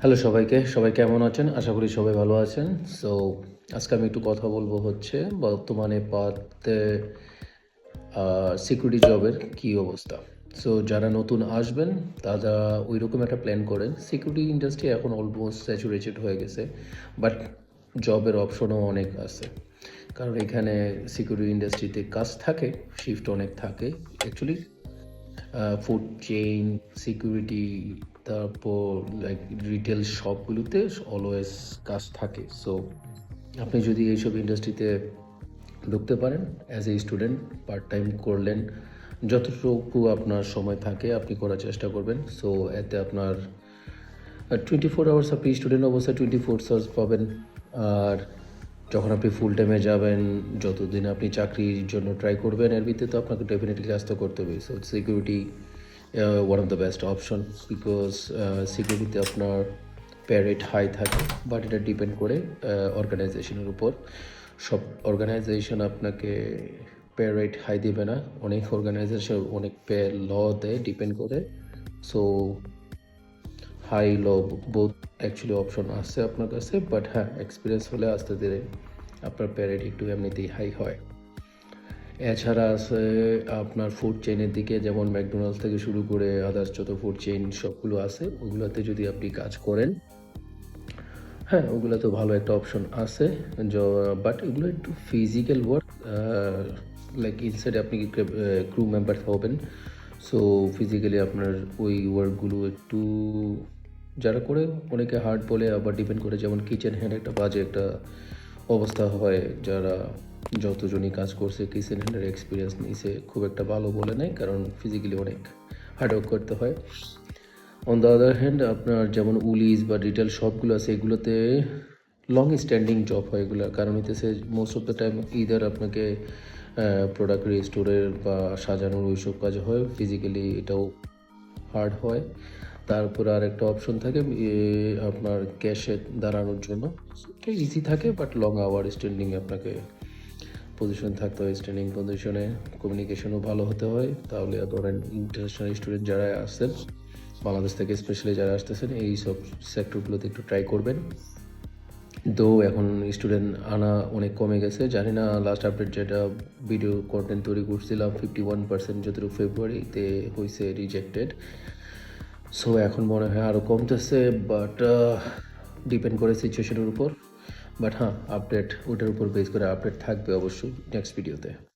Hello সবাইকে, সবাই কেমন আছেন? আশা করি সবাই ভালো আছেন। সো আজকে আমি একটু কথা বলবো হচ্ছে বর্তমানে পাতে সিকিউরিটি জবের কী অবস্থা। সো যারা নতুন আসবেন তারা ওইরকম একটা প্ল্যান করেন। সিকিউরিটি ইন্ডাস্ট্রি এখন অলমোস্ট স্যাচুরেটেড হয়ে গেছে, বাট জবের অপশনও অনেক আছে। কারণ এখানে সিকিউরিটি ইন্ডাস্ট্রিতে কাজ থাকে, শিফট অনেক থাকে। অ্যাকচুয়ালি ফুড চেইন, সিকিউরিটি, তারপর লাইক রিটেল শপগুলোতে অলওয়েজ কাজ থাকে। সো আপনি যদি এইসব ইন্ডাস্ট্রিতে ঢুকতে পারেন as a student, part time করলেন, যতটুকু আপনার সময় থাকে আপনি করার চেষ্টা করবেন। সো এতে আপনার 24 আওয়ার্স আপনি স্টুডেন্ট অবস্থায় 24 আওয়ার্স পাবেন। আর যখন আপনি ফুল টাইমে যাবেন, যতদিন আপনি চাকরির জন্য ট্রাই করবেন, এর ভিত্তিতে তো আপনাকে ডেফিনেটলি কাজ তো করতে হবে। So security one of the best option, because সিকিউরিটিতে আপনার পে রেট হাই থাকে, বাট এটা ডিপেন্ড করে অর্গানাইজেশনের উপর। সব অর্গানাইজেশন আপনাকে পে রেট হাই দেবে না, অনেক অর্গানাইজেশন অনেক পে ল দেয়, ডিপেন্ড করে। So high low both actually option আছে আপনার কাছে, বাট হ্যাঁ, এক্সপিরিয়েন্স হলে আস্তে ধীরে আপনার পে রেট একটু এমনিতেই হাই হয়। এছাড়া আছে আপনার ফুড চেইনের দিকে, যেমন ম্যাকডোনাল্ডস থেকে শুরু করে আদার্স যত ফুড চেইন সবগুলো আছে, ওগুলোতে যদি আপনি কাজ করেন, হ্যাঁ, ওগুলো তো ভালো একটা অপশন আছে। বাট এগুলো একটু ফিজিক্যাল ওয়ার্ক, লাইক ইনসাইডে আপনি ক্রু মেম্বার হবেন। সো ফিজিক্যালি আপনার ওই ওয়ার্কগুলো একটু যারা করে, অনেকে হার্ড বলে, আবার ডিপেন্ড করে, যেমন কিচেন হ্যান্ড একটা বাজে একটা অবস্থা হয়। যারা যতজনই কাজ করছে কিচেন হ্যান্ডের এক্সপিরিয়েন্স নিয়েছে, খুব একটা ভালো বলে নেয়, কারণ ফিজিক্যালি অনেক হার্ডওয়ার্ক করতে হয়। অন দ্য আদার হ্যান্ড আপনার যেমন উলিজ বা রিটেল শপগুলো আছে, এগুলোতে লং স্ট্যান্ডিং জব হয় এগুলো, কারণ হইতেছে most of the time either আপনাকে প্রোডাক্ট রিস্টোরের বা সাজানোর ওইসব কাজ হয়, ফিজিক্যালি এটাও হার্ড হয়। তারপর আর একটা অপশন থাকে আপনার ক্যাশে দাঁড়ানোর জন্য, এটা ইজি থাকে, বাট লং আওয়ার স্ট্যান্ডিং আপনাকে পজিশন থাকতে হয়। স্ট্যান্ডিং পজিশনে কমিউনিকেশনও ভালো হতে হয়। তাহলে ধরেন ইন্টারন্যাশনাল স্টুডেন্ট যারা আসছেন, বাংলাদেশ থেকে স্পেশালি যারা আসতেছেন, এই সব সেক্টরগুলোতে একটু ট্রাই করবেন। তো এখন স্টুডেন্ট আনা অনেক কমে গেছে, জানি না, লাস্ট আপডেট যেটা ভিডিও কন্টেন্ট তৈরি করছিলাম 51% যতটুকু ফেব্রুয়ারিতে হয়েছে রিজেক্টেড। সো এখন মনে হয় আরও কমতেছে, বাট ডিপেন্ড করে সিচুয়েশনের উপর। বাট হ্যাঁ, আপডেট ওটার উপর বেস করে আপডেট থাকবে অবশ্যই নেক্সট ভিডিওতে।